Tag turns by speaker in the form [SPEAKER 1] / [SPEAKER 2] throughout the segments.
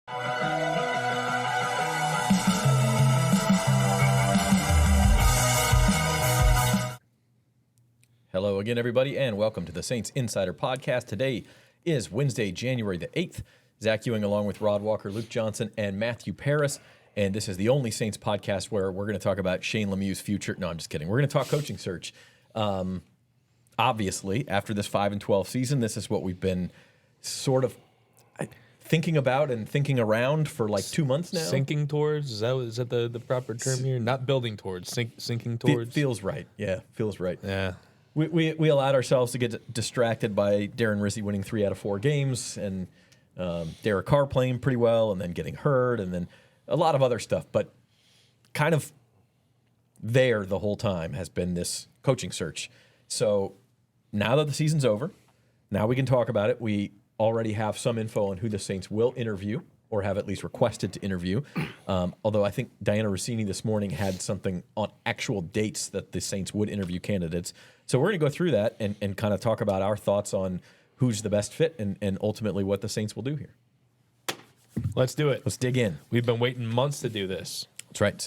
[SPEAKER 1] Hello again, everybody, and welcome to the Saints Insider Podcast. Today is Wednesday, January the 8th. Zach Ewing along with Rod Walker, Luke Johnson, and Matthew Paris. And this is the only Saints podcast where we're going to talk about Shane Lemieux's future. No, I'm just kidding. We're going to talk coaching search. Obviously, after this 5-12 season, this is what we've been sort of thinking about and thinking around for like 2 months now.
[SPEAKER 2] Sinking towards? Is that the proper term here? Not building towards, sinking towards?
[SPEAKER 1] Feels right. Yeah, feels right.
[SPEAKER 2] Yeah.
[SPEAKER 1] We allowed ourselves to get distracted by Darren Rizzi winning 3 out of 4 games and Derek Carr playing pretty well and then getting hurt and then a lot of other stuff. But kind of there the whole time has been this coaching search. So now that the season's over, now we can talk about it. We already have some info on who the Saints will interview or have at least requested to interview. Although I think Diana Rossini this morning had something on actual dates that the Saints would interview candidates. So we're going to go through that and kind of talk about our thoughts on who's the best fit and ultimately what the Saints will do here.
[SPEAKER 2] Let's do it.
[SPEAKER 1] Let's dig in.
[SPEAKER 2] We've been waiting months to do this.
[SPEAKER 1] That's right.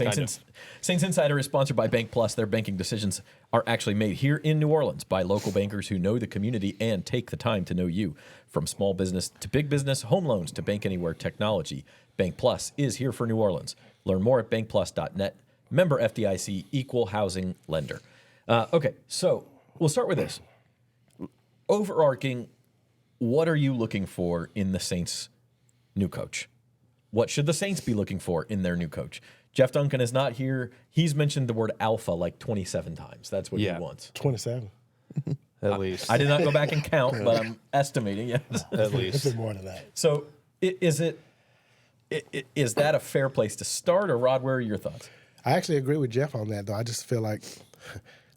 [SPEAKER 1] Saints Insider is sponsored by Bank Plus. Their banking decisions are actually made here in New Orleans by local bankers who know the community and take the time to know you. From small business to big business, home loans to bank anywhere technology, Bank Plus is here for New Orleans. Learn more at bankplus.net. Member FDIC, equal housing lender. Okay, so we'll start with this. Overarching, what are you looking for in the Saints' new coach? What should the Saints be looking for in their new coach? Jeff Duncan is not here. He's mentioned the word alpha like 27 times. That's what he wants.
[SPEAKER 3] 27.
[SPEAKER 2] At least.
[SPEAKER 1] I did not go back and count, but I'm estimating, yes.
[SPEAKER 2] At least.
[SPEAKER 3] It's been more than that.
[SPEAKER 1] So is that a fair place to start, or Rod, where are your thoughts?
[SPEAKER 3] I actually agree with Jeff on that, though. I just feel like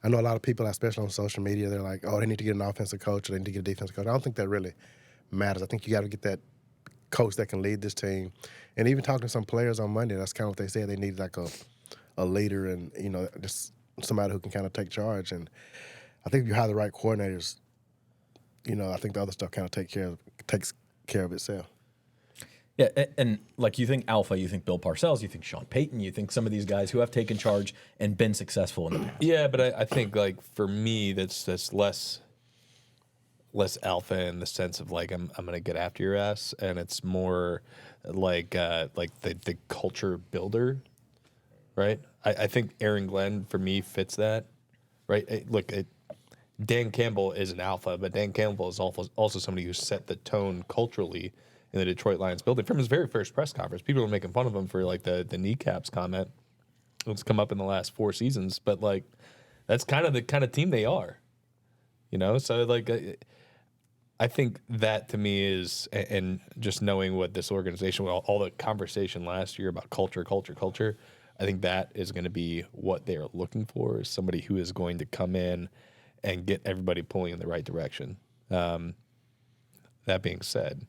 [SPEAKER 3] I know a lot of people, especially on social media, they're like, oh, they need to get an offensive coach or they need to get a defensive coach. I don't think that really matters. I think you got to get that coach that can lead this team. And even talking to some players on Monday, that's kind of what they said. They need like a leader and, just somebody who can kind of take charge. And I think if you hire the right coordinators, I think the other stuff kind of takes care of itself.
[SPEAKER 1] Yeah, and like you think Alpha, you think Bill Parcells, you think Sean Payton, you think some of these guys who have taken charge and been successful in the past.
[SPEAKER 2] Yeah, but I think like for me, that's less alpha in the sense of like I'm gonna get after your ass, and it's more like the culture builder, right? I think Aaron Glenn for me fits that, right? Dan Campbell is an alpha, but Dan Campbell is also somebody who set the tone culturally in the Detroit Lions building from his very first press conference. People were making fun of him for like the kneecaps comment. It's come up in the last 4 seasons, but like that's kind of the kind of team they are, So like I think that to me is, and just knowing what this organization, all the conversation last year about culture, I think that is going to be what they are looking for, is somebody who is going to come in and get everybody pulling in the right direction. That being said,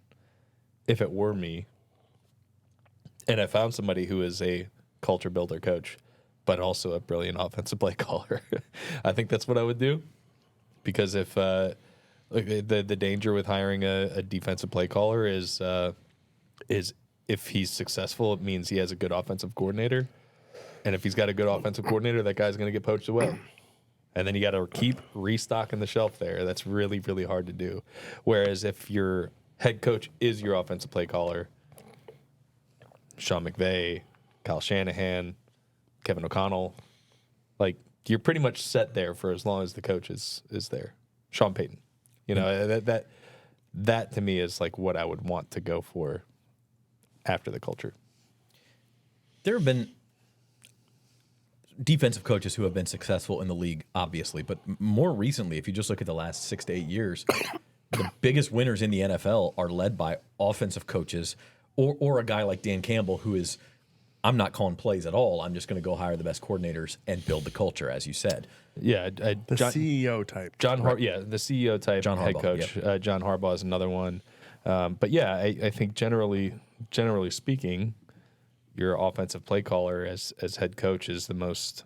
[SPEAKER 2] if it were me and I found somebody who is a culture builder coach, but also a brilliant offensive play caller, I think that's what I would do. Because if the danger with hiring a defensive play caller is if he's successful, it means he has a good offensive coordinator. And if he's got a good offensive coordinator, that guy's going to get poached away. And then you got to keep restocking the shelf there. That's really, really hard to do. Whereas if your head coach is your offensive play caller, Sean McVay, Kyle Shanahan, Kevin O'Connell, like you're pretty much set there for as long as the coach is there. Sean Payton, that to me is like what I would want to go for after the culture.
[SPEAKER 1] There have been defensive coaches who have been successful in the league, obviously, but more recently, if you just look at the last 6 to 8 years, the biggest winners in the NFL are led by offensive coaches or a guy like Dan Campbell who is, I'm not calling plays at all. I'm just going to go hire the best coordinators and build the culture, as you said.
[SPEAKER 2] Yeah,
[SPEAKER 3] the CEO type.
[SPEAKER 2] the CEO type
[SPEAKER 1] John
[SPEAKER 2] head
[SPEAKER 1] Harbaugh,
[SPEAKER 2] coach.
[SPEAKER 1] yep.
[SPEAKER 2] John Harbaugh is another one. But yeah, I think generally speaking, your offensive play caller as head coach is the most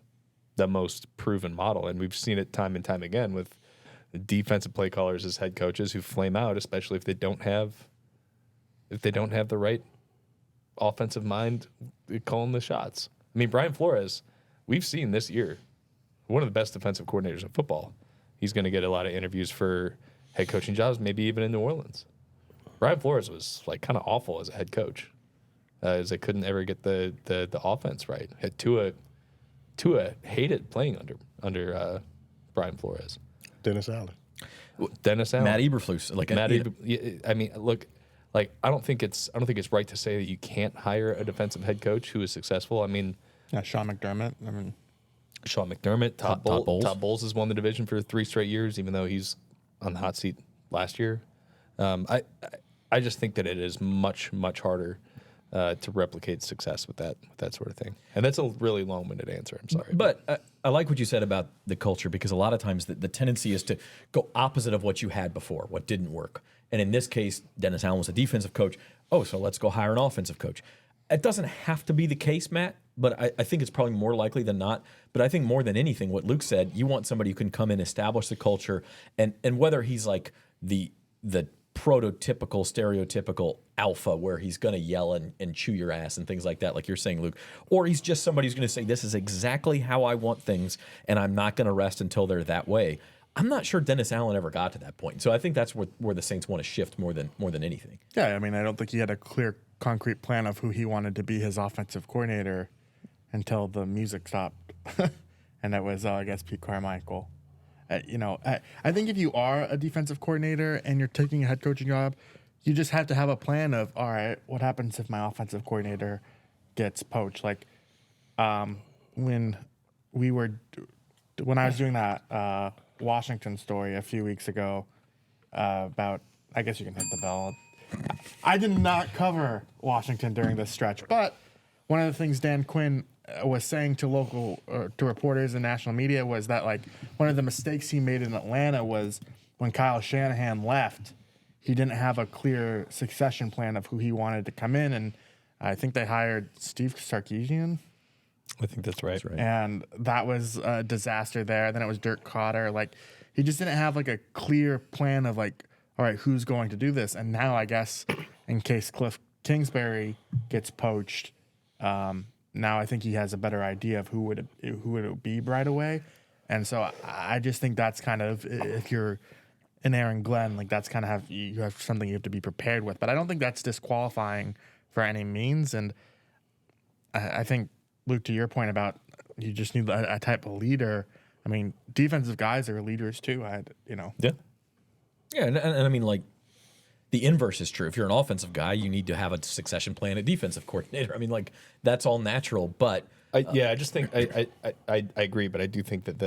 [SPEAKER 2] proven model, and we've seen it time and time again with defensive play callers as head coaches who flame out, especially if they don't have the right offensive mind calling the shots. I mean, Brian Flores, we've seen this year, one of the best defensive coordinators in football. He's going to get a lot of interviews for head coaching jobs, maybe even in New Orleans. Brian Flores was like kind of awful as a head coach, as they couldn't ever get the offense right. Had Tua hated playing under Brian Flores.
[SPEAKER 3] Dennis Allen.
[SPEAKER 1] Matt Eberflus.
[SPEAKER 2] I mean, look, like I don't think it's right to say that you can't hire a defensive head coach who is successful. I mean,
[SPEAKER 4] Sean McDermott.
[SPEAKER 2] Sean McDermott, Todd
[SPEAKER 1] Bowles.
[SPEAKER 2] Todd Bowles has won the division for 3 straight years, even though he's on the hot seat last year. I just think that it is much harder to replicate success with that sort of thing. And that's a really long-winded answer. I'm sorry.
[SPEAKER 1] But I like what you said about the culture, because a lot of times the tendency is to go opposite of what you had before, what didn't work. And in this case, Dennis Allen was a defensive coach. Oh, so let's go hire an offensive coach. It doesn't have to be the case, Matt, but I think it's probably more likely than not. But I think more than anything, what Luke said, you want somebody who can come in, establish the culture, and whether he's like the prototypical, stereotypical alpha where he's going to yell and chew your ass and things like that, like you're saying, Luke, or he's just somebody who's going to say, this is exactly how I want things, and I'm not going to rest until they're that way. I'm not sure Dennis Allen ever got to that point. So I think that's where the Saints want to shift more than anything.
[SPEAKER 4] Yeah, I mean, I don't think he had a clear, concrete plan of who he wanted to be his offensive coordinator until the music stopped. And that was, I guess, Pete Carmichael. I think if you are a defensive coordinator and you're taking a head coaching job, you just have to have a plan of, all right, what happens if my offensive coordinator gets poached? Like when I was doing that Washington story a few weeks ago about, I guess you can hit the bell. I did not cover Washington during this stretch, but one of the things Dan Quinn was saying to reporters and national media was that, like, one of the mistakes he made in Atlanta was when Kyle Shanahan left, he didn't have a clear succession plan of who he wanted to come in, and I think they hired Steve Sarkisian.
[SPEAKER 2] I think that's right.
[SPEAKER 4] And that was a disaster there. Then it was Dirk Cotter. Like, he just didn't have like a clear plan of like, all right, who's going to do this? And now I guess in case Cliff Kingsbury gets poached, now I think he has a better idea of who it would be right away. And so I just think that's kind of, if you're an Aaron Glenn, like that's kind of you have something you have to be prepared with. But I don't think that's disqualifying for any means. And I think, Luke, to your point about you just need a type of leader. I mean, defensive guys are leaders too.
[SPEAKER 1] Yeah, and I mean, like, the inverse is true. If you're an offensive guy, you need to have a succession plan, a defensive coordinator. I mean, like, that's all natural. But
[SPEAKER 2] I just think I agree, but I do think that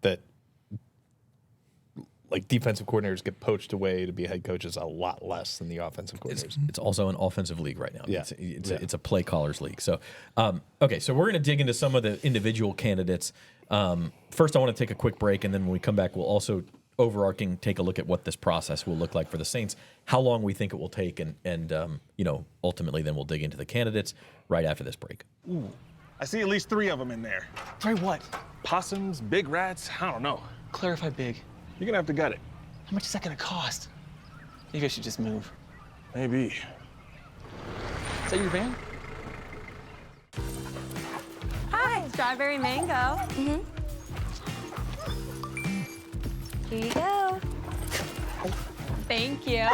[SPEAKER 2] that like defensive coordinators get poached away to be head coaches a lot less than the offensive coordinators.
[SPEAKER 1] It's also an offensive league right now.
[SPEAKER 2] Yeah.
[SPEAKER 1] It's a play callers league. So, okay, so we're going to dig into some of the individual candidates. First, I want to take a quick break, and then when we come back, we'll also overarching take a look at what this process will look like for the Saints, how long we think it will take, and ultimately then we'll dig into the candidates right after this break.
[SPEAKER 5] Ooh, I see at least 3 of them in there.
[SPEAKER 6] 3 what?
[SPEAKER 5] Possums, big rats, I don't know.
[SPEAKER 6] Clarify big.
[SPEAKER 5] You're gonna have to gut it.
[SPEAKER 6] How much is that gonna cost? Maybe I should just move.
[SPEAKER 5] Maybe.
[SPEAKER 6] Is that your van?
[SPEAKER 7] Hi, strawberry mango. Mm-hmm. Here you go. Thank you.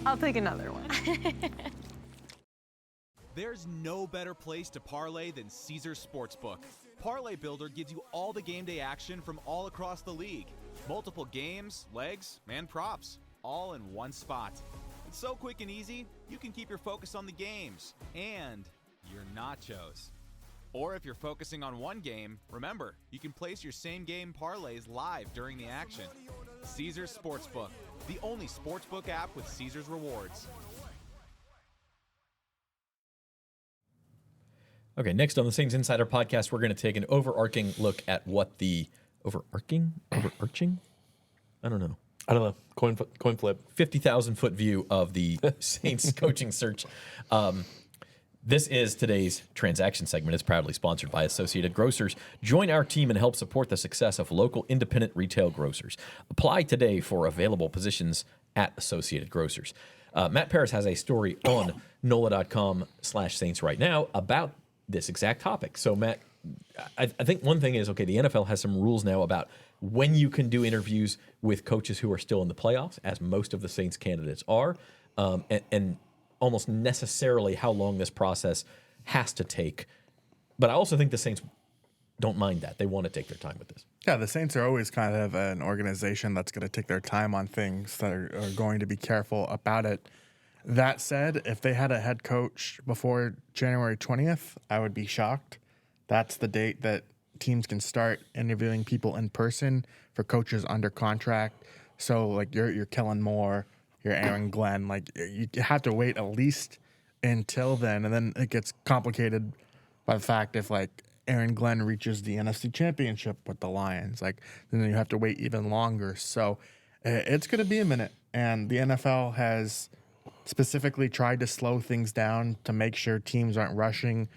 [SPEAKER 7] I'll take another one.
[SPEAKER 8] There's no better place to parlay than Caesars Sportsbook. Parlay Builder gives you all the game day action from all across the league. Multiple games, legs, and props, all in one spot. It's so quick and easy, you can keep your focus on the games and your nachos. Or if you're focusing on one game, remember, you can place your same game parlays live during the action. Caesars Sportsbook, the only sportsbook app with Caesars rewards.
[SPEAKER 1] Okay, next on the Saints Insider Podcast, we're going to take an overarching look at what the overarching? I don't know.
[SPEAKER 2] Coin flip.
[SPEAKER 1] 50,000-foot view of the Saints coaching search. This is today's transaction segment. It's proudly sponsored by Associated Grocers. Join our team and help support the success of local independent retail grocers. Apply today for available positions at Associated Grocers. Matt Paris has a story on NOLA.com/Saints right now about this exact topic. So, Matt, I think one thing is, okay, the NFL has some rules now about when you can do interviews with coaches who are still in the playoffs, as most of the Saints candidates are, and almost necessarily how long this process has to take. But I also think the Saints don't mind that. They want to take their time with this.
[SPEAKER 4] Yeah, the Saints are always kind of an organization that's going to take their time on things, that are going to be careful about it. That said, if they had a head coach before January 20th, I would be shocked. That's the date that teams can start interviewing people in person for coaches under contract. So, like, your Kellen Moore, your Aaron Glenn, like, you have to wait at least until then. And then it gets complicated by the fact if, like, Aaron Glenn reaches the NFC Championship with the Lions, like, then you have to wait even longer. So it's going to be a minute. And the NFL has specifically tried to slow things down to make sure teams aren't rushing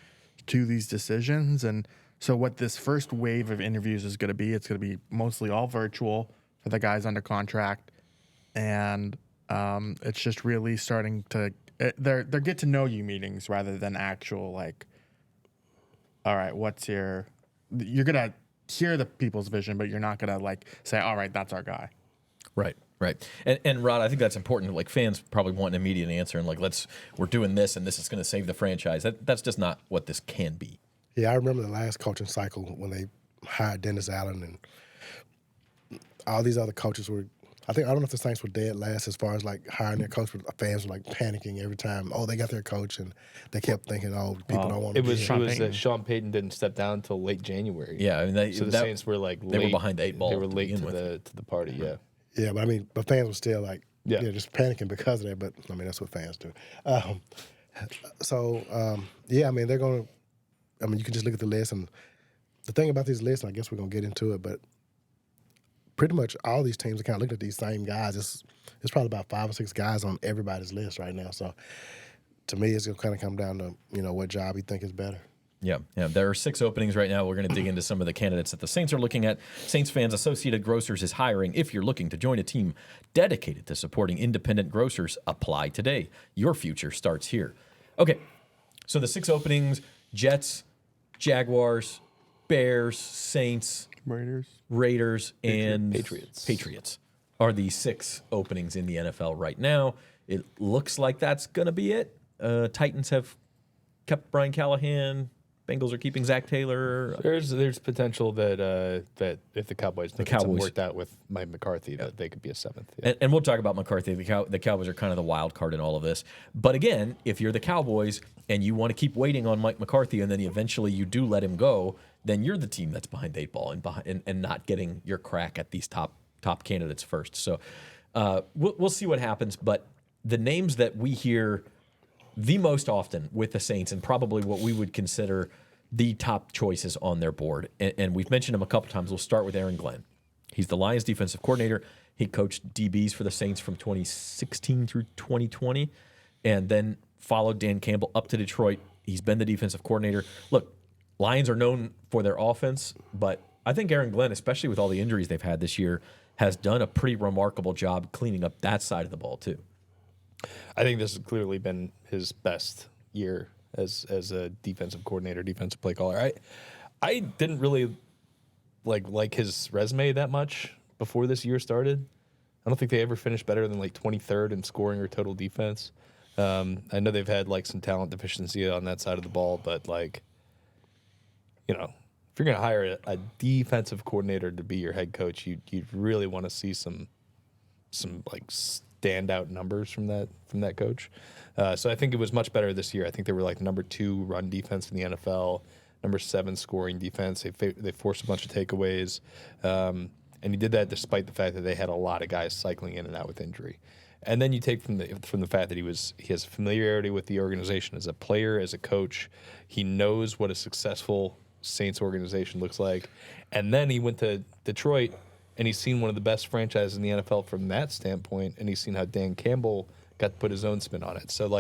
[SPEAKER 4] to these decisions. And so what this first wave of interviews is going to be, it's going to be mostly all virtual for the guys under contract. And it's just really starting to, they're get to know you meetings rather than actual, like, all right, you're going to hear the people's vision, but you're not going to, like, say, all right, that's our guy.
[SPEAKER 1] Right. And Rod, I think that's important. Like, fans probably want an immediate answer and, like, we're doing this and this is going to save the franchise. That's just not what this can be.
[SPEAKER 3] Yeah, I remember the last coaching cycle when they hired Dennis Allen and all these other coaches were. I don't know if the Saints were dead last as far as, like, hiring their coach, but fans were, like, panicking every time. Oh, they got their coach, and they kept thinking, oh, people don't want to.
[SPEAKER 2] It was
[SPEAKER 4] Sean Payton.
[SPEAKER 2] that Sean Payton didn't step down until late January.
[SPEAKER 1] Yeah, I mean,
[SPEAKER 2] so the Saints were like
[SPEAKER 1] they
[SPEAKER 2] late,
[SPEAKER 1] were behind the 8 ball.
[SPEAKER 2] They were
[SPEAKER 1] to
[SPEAKER 2] late
[SPEAKER 1] begin
[SPEAKER 2] to
[SPEAKER 1] with.
[SPEAKER 2] the party. Yeah.
[SPEAKER 3] Yeah, but fans were still like,
[SPEAKER 2] Yeah.
[SPEAKER 3] just panicking because of that. But I mean, that's what fans do. Yeah, I mean, they're going to. I mean, you can just look at the list, and the thing about these lists, I guess we're going to get into it, but pretty much all these teams are kind of looking at these same guys. It's probably about 5 or 6 guys on everybody's list right now. So to me, it's going to kind of come down to what job you think is better.
[SPEAKER 1] Yeah. There are 6 openings right now. We're going to dig into some of the candidates that the Saints are looking at. Saints fans, Associated Grocers is hiring. If you're looking to join a team dedicated to supporting independent grocers, apply today. Your future starts here. Okay, so the 6 openings: Jets, Jaguars, Bears, Saints, Raiders, and Patriots are the 6 openings in the NFL right now. It looks like that's going to be it. Titans have kept Brian Callahan. Bengals are keeping Zach Taylor.
[SPEAKER 2] There's potential that if the Cowboys worked out with Mike McCarthy, that they could be a 7th. Yeah.
[SPEAKER 1] And we'll talk about McCarthy. The Cowboys are kind of the wild card in all of this. But again, if you're the Cowboys and you want to keep waiting on Mike McCarthy, and then eventually you do let him go, then you're the team that's behind the 8 ball and not getting your crack at these top candidates first. So we'll see what happens. But the names that we hear the most often with the Saints, and probably what we would consider the top choices on their board, and we've mentioned him a couple times. We'll start with Aaron Glenn. He's the Lions defensive coordinator. He coached DBs for the Saints from 2016 through 2020, and then followed Dan Campbell up to Detroit. He's been the defensive coordinator. Look, Lions are known for their offense, but I think Aaron Glenn, especially with all the injuries they've had this year, has done a pretty remarkable job cleaning up that side of the ball too.
[SPEAKER 2] I think this has clearly been his best year as a defensive coordinator, defensive play caller. I didn't really like his resume that much before this year started. I don't think they ever finished better than like 23rd in scoring or total defense. I know they've had like some talent deficiency on that side of the ball, but if you're going to hire a defensive coordinator to be your head coach, you'd really want to see some like standout numbers from that coach. So I think it was much better this year. I think they were like number 2 run defense in the NFL, number 7 scoring defense. They forced a bunch of takeaways, and he did that despite the fact that they had a lot of guys cycling in and out with injury. And then you take from the fact that he has familiarity with the organization as a player, as a coach. He knows what a successful Saints organization looks like. And then he went to Detroit, and he's seen one of the best franchises in the NFL from that standpoint, and he's seen how Dan Campbell got to put his own spin on it. So,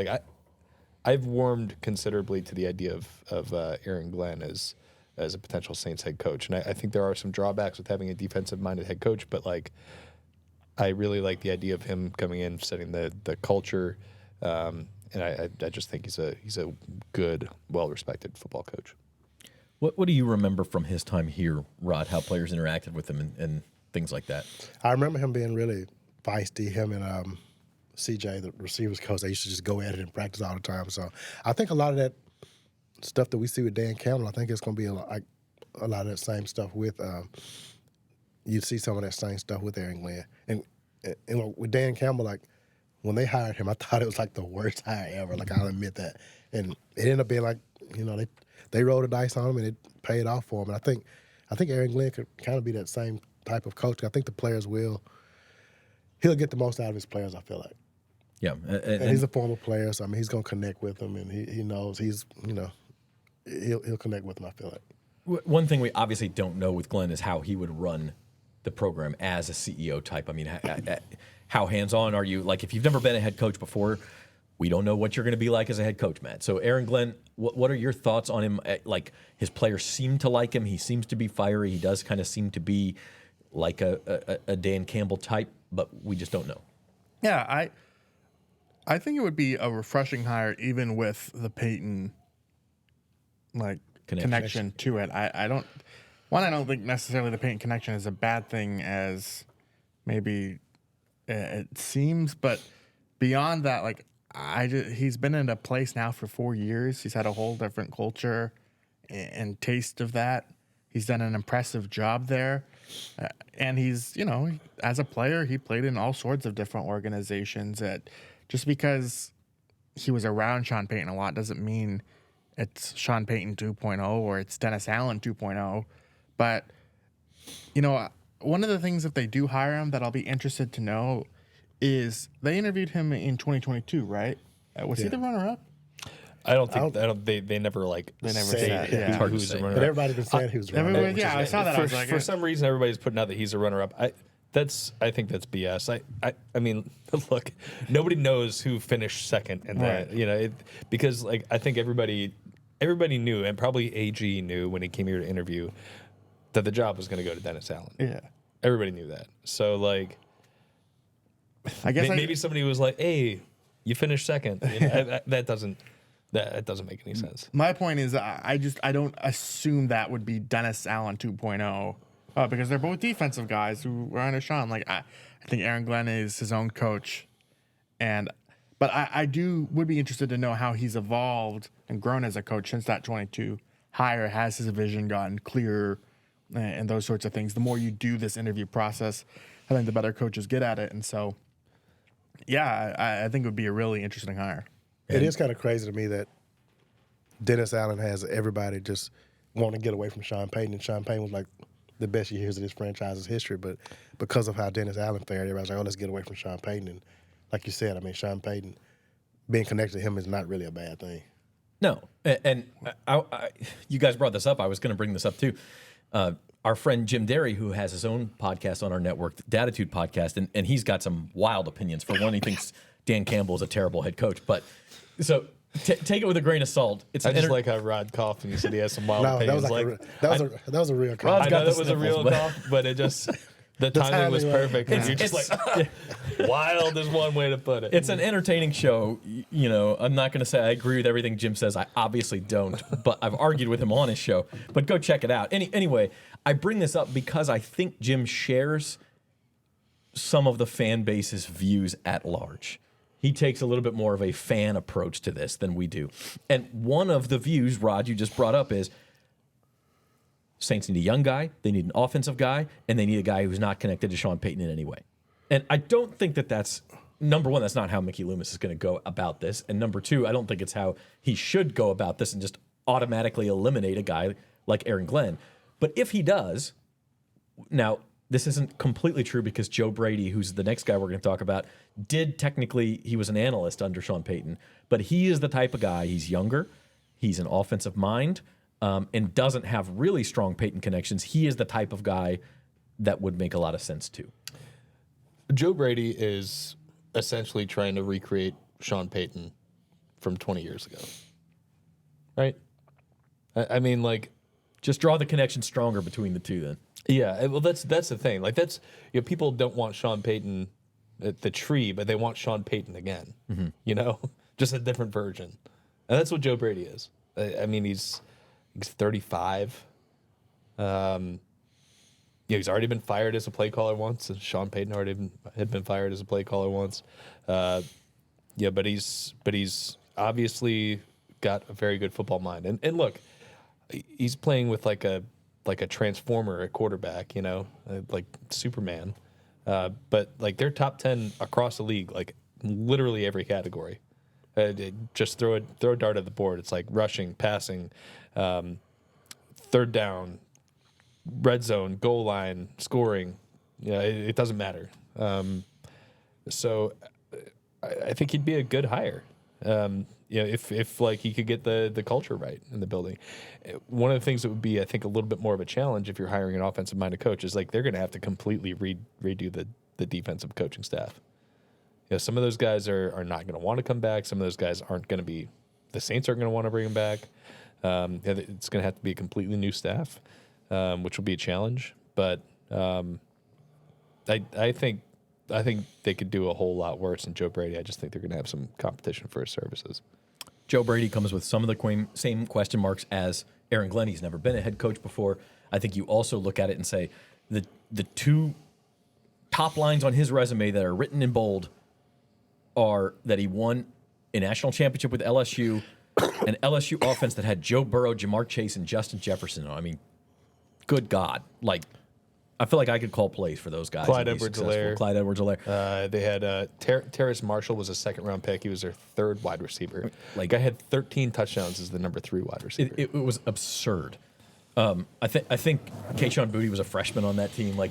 [SPEAKER 2] I've warmed considerably to the idea of Aaron Glenn as a potential Saints head coach. And I think there are some drawbacks with having a defensive-minded head coach, but, I really like the idea of him coming in, setting the culture, and I just think he's a good, well-respected football coach.
[SPEAKER 1] What do you remember from his time here, Rod? How players interacted with him and things like that?
[SPEAKER 3] I remember him being really feisty. Him and CJ, the receivers coach, they used to just go at it in practice all the time. So I think a lot of that stuff that we see with Dan Campbell, I think it's going to be a lot of that same stuff with. You see some of that same stuff with Aaron Glenn, and with Dan Campbell, like when they hired him, I thought it was like the worst hire ever. Like I'll admit that, and it ended up being like they rolled the dice on him and it paid off for him. And I think Aaron Glenn could kind of be that same type of coach. I think the players he'll get the most out of his players. I feel like.
[SPEAKER 1] Yeah,
[SPEAKER 3] and he's a former player, so I mean he's gonna connect with them, and he knows he'll connect with them. I feel like.
[SPEAKER 1] One thing we obviously don't know with Glenn is how he would run the program as a CEO type. I mean, how hands-on are you? Like, if you've never been a head coach before, we don't know what you're going to be like as a head coach, Matt. So, Aaron Glenn, what are your thoughts on him? Like, his players seem to like him. He seems to be fiery. He does kind of seem to be like a Dan Campbell type, but we just don't know.
[SPEAKER 4] Yeah, I think it would be a refreshing hire even with the Peyton connection to it. I don't think necessarily the Peyton connection is a bad thing as maybe it seems, but beyond that, like he's been in a place now for 4 years. He's had a whole different culture and taste of that. He's done an impressive job there. And he's, as a player, he played in all sorts of different organizations. Just because he was around Sean Payton a lot doesn't mean it's Sean Payton 2.0 or it's Dennis Allen 2.0. But, one of the things if they do hire him that I'll be interested to know is they interviewed him in 2022, right? Was he the runner-up?
[SPEAKER 2] I don't think they never
[SPEAKER 3] said
[SPEAKER 2] who was the runner-up.
[SPEAKER 3] But everybody's been saying he was the runner-up.
[SPEAKER 4] Yeah, I saw that.
[SPEAKER 2] For some reason, everybody's putting out that he's a runner-up. I think that's BS. I mean, look, nobody knows who finished second, and because I think everybody knew, and probably AG knew when he came here to interview, that the job was going to go to Dennis Allen.
[SPEAKER 4] Yeah,
[SPEAKER 2] everybody knew that. So I guess maybe somebody was like, "Hey, you finished second." That doesn't make any sense.
[SPEAKER 4] My point is, I don't assume that would be Dennis Allen 2.0. Because they're both defensive guys who were under Sean. I think Aaron Glenn is his own coach, but I would be interested to know how he's evolved and grown as a coach since that 22 hire. Has his vision gotten clearer and those sorts of things? The more you do this interview process, I think the better coaches get at it. And so, yeah, I think it would be a really interesting hire.
[SPEAKER 3] It is kind of crazy to me that Dennis Allen has everybody just wanting to get away from Sean Payton, and Sean Payton was like the best years of this franchise's history, but because of how Dennis Allen fared, everybody's like, let's get away from Sean Payton. And like you said, I mean, Sean Payton, being connected to him is not really a bad thing.
[SPEAKER 1] No, and you guys brought this up. I was going to bring this up too. Our friend Jim Derry, who has his own podcast on our network, the Datitude Podcast, and he's got some wild opinions. For one, he thinks Dan Campbell is a terrible head coach. But so take it with a grain of salt.
[SPEAKER 2] I just like how Rod coughed and he said he has some wild opinions.
[SPEAKER 3] That was a real cough.
[SPEAKER 2] I know that was a real cough, but it just the timing was perfect. You're just wild is one way to put it.
[SPEAKER 1] It's an entertaining show. I'm not going to say I agree with everything Jim says. I obviously don't, but I've argued with him on his show. But go check it out. Anyway, I bring this up because I think Jim shares some of the fan base's views at large. He takes a little bit more of a fan approach to this than we do. And one of the views, Rod, you just brought up is Saints need a young guy, they need an offensive guy, and they need a guy who's not connected to Sean Payton in any way. And I don't think that's, number one, that's not how Mickey Loomis is going to go about this. And number two, I don't think it's how he should go about this and just automatically eliminate a guy like Aaron Glenn. But if he does, now, this isn't completely true because Joe Brady, who's the next guy we're going to talk about, he was an analyst under Sean Payton, but he is the type of guy, he's younger, he's an offensive mind, and doesn't have really strong Payton connections. He is the type of guy that would make a lot of sense too.
[SPEAKER 2] Joe Brady is essentially trying to recreate Sean Payton from 20 years ago. Right? I mean, just
[SPEAKER 1] draw the connection stronger between the two then.
[SPEAKER 2] Yeah, well, that's the thing. Like people don't want Sean Payton, the tree, but they want Sean Payton again. You know, just a different version, and that's what Joe Brady is. I mean, he's 35. He's already been fired as a play caller once, and Sean Payton had been fired as a play caller once. But he's obviously got a very good football mind, and look, he's playing with like a transformer at quarterback, like Superman. But like they're top 10 across the league, like literally every category. Just throw a dart at the board. It's like rushing, passing, third down, red zone, goal line, scoring. It doesn't matter. So I think he'd be a good hire. If like he could get the culture right in the building. One of the things that would be, I think, a little bit more of a challenge if you're hiring an offensive-minded coach is like they're going to have to completely redo the defensive coaching staff. Some of those guys are not going to want to come back. Some of those guys aren't going to be. The Saints aren't going to want to bring them back. It's going to have to be a completely new staff, which will be a challenge. But I think they could do a whole lot worse than Joe Brady. I just think they're going to have some competition for his services.
[SPEAKER 1] Joe Brady comes with some of the same question marks as Aaron Glenn. He's never been a head coach before. I think you also look at it and say the two top lines on his resume that are written in bold are that he won a national championship with LSU, an LSU offense that had Joe Burrow, Jamar Chase, and Justin Jefferson. I mean, good God. Like, I feel like I could call plays for those guys.
[SPEAKER 2] Clyde Edwards-Helaire.
[SPEAKER 1] Clyde Edwards-Helaire.
[SPEAKER 2] They had Terrace Marshall was a second-round pick. He was their third wide receiver.
[SPEAKER 1] Like,
[SPEAKER 2] guy had 13 touchdowns as the number 3 wide receiver.
[SPEAKER 1] It was absurd. I think Kayshon Boutte was a freshman on that team.
[SPEAKER 2] No,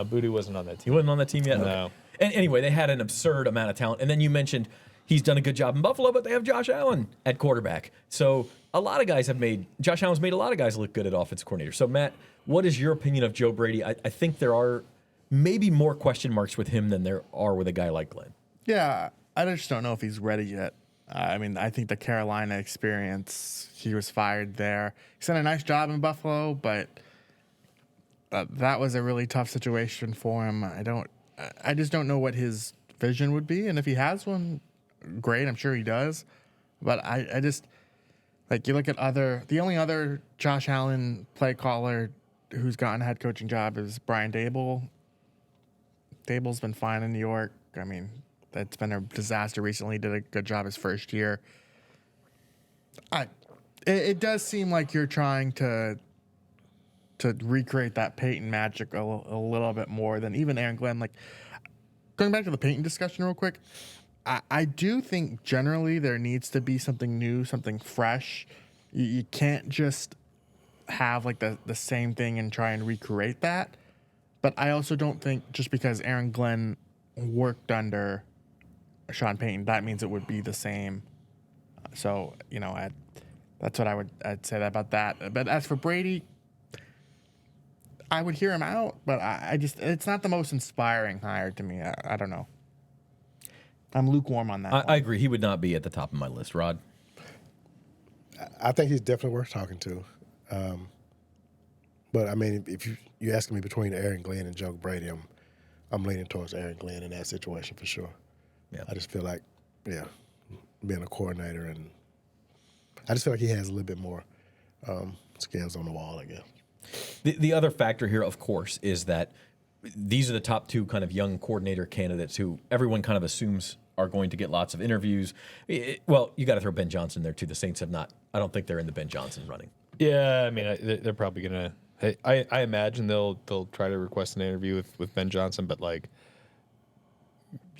[SPEAKER 2] Boutte wasn't on that
[SPEAKER 1] He
[SPEAKER 2] team.
[SPEAKER 1] wasn't on that team yet?
[SPEAKER 2] No.
[SPEAKER 1] Okay. And anyway, they had an absurd amount of talent. And then you mentioned he's done a good job in Buffalo, but they have Josh Allen at quarterback. So Josh Allen's made a lot of guys look good at offensive coordinator. So, Matt, what is your opinion of Joe Brady? I think there are maybe more question marks with him than there are with a guy like Glenn.
[SPEAKER 4] Yeah, I just don't know if he's ready yet. I mean, I think the Carolina experience, he was fired there. He's done a nice job in Buffalo, but that was a really tough situation for him. I just don't know what his vision would be, and if he has one, great. I'm sure he does, but I just like you look at the only other Josh Allen play caller who's gotten a head coaching job is Brian Dable. Dable's been fine in New York. I mean, that's been a disaster recently. Did a good job his first year. It does seem like you're trying to recreate that Peyton magic a little bit more than even Aaron Glenn. Like, going back to the Peyton discussion real quick, I do think generally there needs to be something new, something fresh. You can't just have like the same thing and try and recreate that. But I also don't think just because Aaron Glenn worked under Sean Payton, that means it would be the same. So, that's what I'd say about that. But as for Brady, I would hear him out, but it's not the most inspiring hire to me. I don't know. I'm lukewarm on that.
[SPEAKER 1] I agree. He would not be at the top of my list, Rod.
[SPEAKER 3] I think he's definitely worth talking to. But I mean, if you're asking me between Aaron Glenn and Joe Brady, I'm leaning towards Aaron Glenn in that situation for sure.
[SPEAKER 1] Yeah.
[SPEAKER 3] I just feel like, being a coordinator, and I just feel like he has a little bit more skills on the wall, I guess.
[SPEAKER 1] The other factor here, of course, is that these are the top 2 kind of young coordinator candidates who everyone kind of assumes are going to get lots of interviews. Well, you got to throw Ben Johnson there too. The Saints have not. I don't think they're in the Ben Johnson running.
[SPEAKER 2] Yeah, I mean, they're probably gonna. I imagine they'll try to request an interview with Ben Johnson, but like,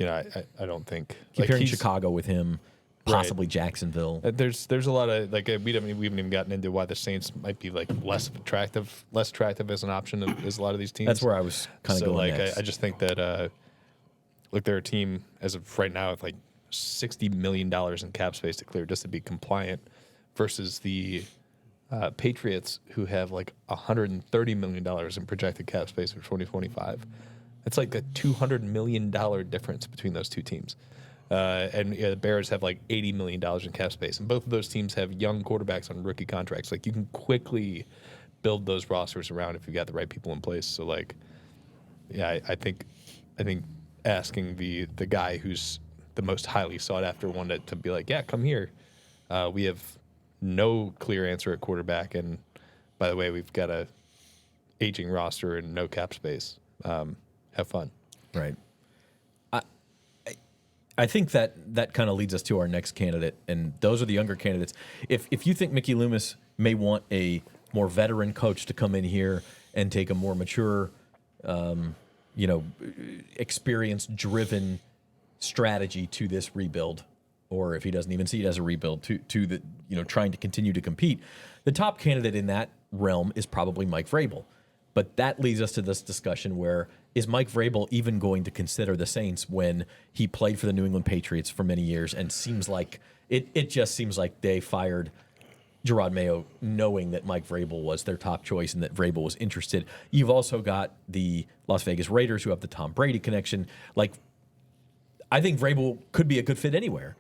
[SPEAKER 2] I don't think.
[SPEAKER 1] Keep hearing Chicago with him, possibly
[SPEAKER 2] right.
[SPEAKER 1] Jacksonville.
[SPEAKER 2] There's a lot of like we haven't even gotten into why the Saints might be like less attractive as an option as a lot of these teams.
[SPEAKER 1] That's where I was kind of going next.
[SPEAKER 2] I just think that they're a team as of right now with like $60 million in cap space to clear just to be compliant, versus the Patriots, who have like $130 million in projected cap space for 2025. It's like a $200 million difference between those two teams. And the Bears have like $80 million in cap space. And both of those teams have young quarterbacks on rookie contracts. Like, you can quickly build those rosters around if you got the right people in place. So like, yeah, I think asking the guy who's the most highly sought after one to be like, yeah, come here. We have no clear answer at quarterback, and by the way, we've got a aging roster and no cap space. Have fun.
[SPEAKER 1] Right. I think that kind of leads us to our next candidate, and those are the younger candidates. If you think Mickey Loomis may want a more veteran coach to come in here and take a more mature, experience-driven strategy to this rebuild, or if he doesn't even see it as a rebuild, to the trying to continue to compete, the top candidate in that realm is probably Mike Vrabel. But that leads us to this discussion where is Mike Vrabel even going to consider the Saints when he played for the New England Patriots for many years and seems like it just seems like they fired Gerard Mayo knowing that Mike Vrabel was their top choice and that Vrabel was interested. You've also got the Las Vegas Raiders who have the Tom Brady connection. Like, I think Vrabel could be a good fit anywhere.